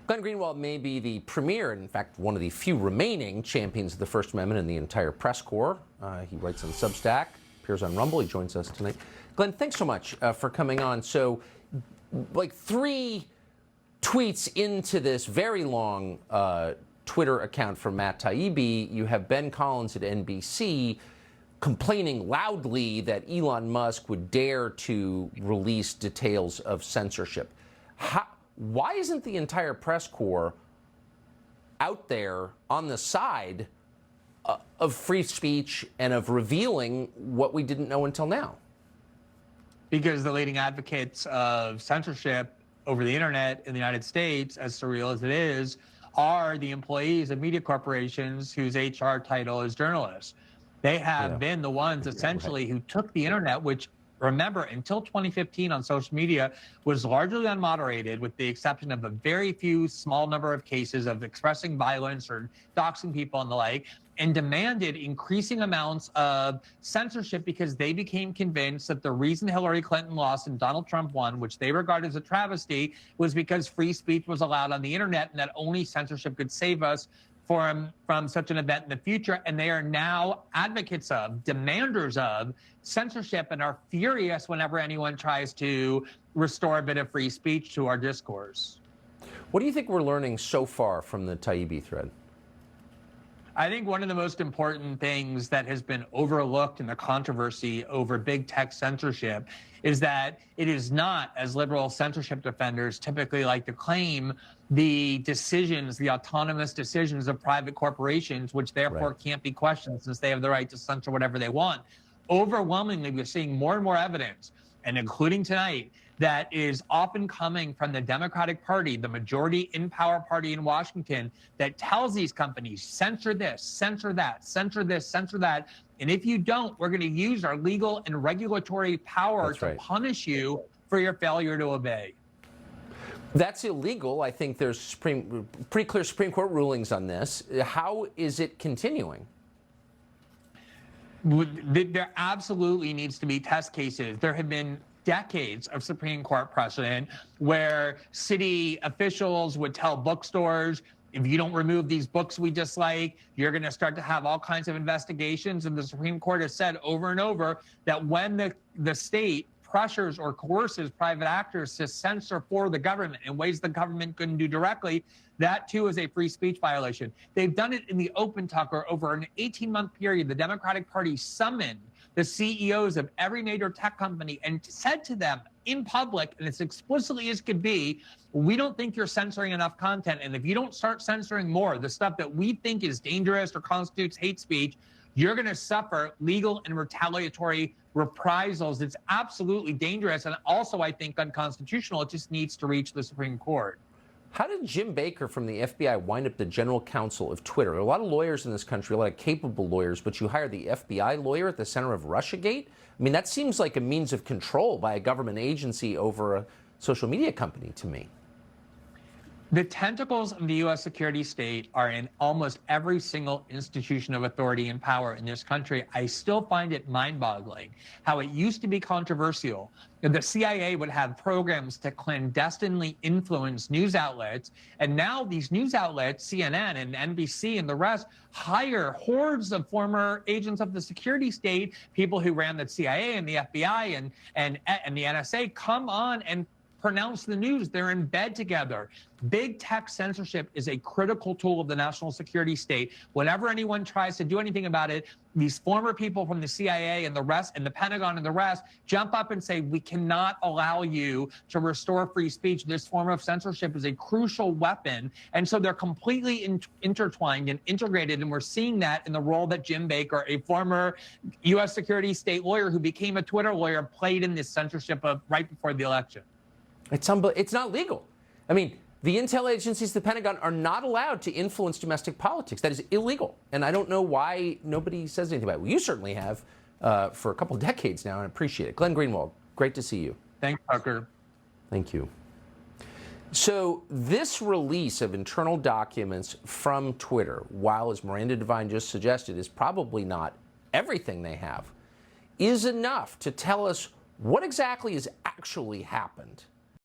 Glenn Greenwald may be the premier, and in fact, one of the few remaining champions of the First Amendment in the entire press corps. He writes on Substack, appears on Rumble. He joins us tonight. Glenn, thanks so much for coming on. So, like 3 tweets into this very long Twitter account from Matt Taibbi, you have Ben Collins at NBC complaining loudly that Elon Musk would dare to release details of censorship. Why isn't the entire press corps out there on the side of free speech and of revealing what we didn't know until now? Because the leading advocates of censorship over the internet in the United States, as surreal as it is, are the employees of media corporations whose HR title is journalists. They have been the ones essentially who took the internet, which, remember, until 2015 on social media was largely unmoderated, with the exception of a very few small number of cases of expressing violence or doxing people and the like, and demanded increasing amounts of censorship because they became convinced that the reason Hillary Clinton lost and Donald Trump won, which they regard as a travesty, was because free speech was allowed on the internet and that only censorship could save us from such an event in the future. And they are now advocates of, demanders of censorship, and are furious whenever anyone tries to restore a bit of free speech to our discourse. What do you think we're learning so far from the Taibbi thread? I think one of the most important things that has been overlooked in the controversy over big tech censorship is that it is not, as liberal censorship defenders typically like to claim, the decisions, the autonomous decisions of private corporations, which therefore can't be questioned since they have the right to censor whatever they want. Overwhelmingly, we're seeing more and more evidence, and including tonight, that is often coming from the Democratic Party, the majority in power party in Washington, that tells these companies, censor this, censor that, censor this, censor that. And if you don't, we're going to use our legal and regulatory power to punish you for your failure to obey. That's illegal. I think there's pretty clear Supreme Court rulings on this. How is it continuing? There absolutely needs to be test cases. There have been decades of Supreme Court precedent where city officials would tell bookstores, if you don't remove these books we dislike, you're going to start to have all kinds of investigations. And the Supreme Court has said over and over that when the state pressures or coerces private actors to censor for the government in ways the government couldn't do directly, that too is a free speech violation. They've done it in the open, Tucker. Over an 18-month period, the Democratic Party summoned the CEOs of every major tech company and said to them in public, and as explicitly as could be, we don't think you're censoring enough content. And if you don't start censoring more, the stuff that we think is dangerous or constitutes hate speech, you're going to suffer legal and retaliatory reprisals. It's absolutely dangerous. And also, I think, unconstitutional. It just needs to reach the Supreme Court. How did Jim Baker from the FBI wind up the general counsel of Twitter? There are a lot of lawyers in this country, a lot of capable lawyers, but you hire the FBI lawyer at the center of Russiagate? I mean, that seems like a means of control by a government agency over a social media company to me. The tentacles of the U.S. security state are in almost every single institution of authority and power in this country. I still find it mind-boggling how it used to be controversial. The CIA would have programs to clandestinely influence news outlets, and now these news outlets, CNN and NBC and the rest, hire hordes of former agents of the security state, people who ran the CIA and the FBI and the NSA, come on and pronounce the news. They're in bed together. Big tech censorship is a critical tool of the national security state. Whenever anyone tries to do anything about it, these former people from the CIA and the rest, and the Pentagon and the rest, jump up and say, we cannot allow you to restore free speech. This form of censorship is a crucial weapon. And so they're completely intertwined and integrated. And we're seeing that in the role that Jim Baker, a former U.S. security state lawyer who became a Twitter lawyer, played in this censorship of right before the election. It's not legal. I mean, the intel agencies, the Pentagon, are not allowed to influence domestic politics. That is illegal. And I don't know why nobody says anything about it. Well, you certainly have for a couple of decades now, and I appreciate it. Glenn Greenwald, great to see you. Thanks, Tucker. Thank you. So this release of internal documents from Twitter, while, as Miranda Devine just suggested, is probably not everything they have, is enough to tell us what exactly has actually happened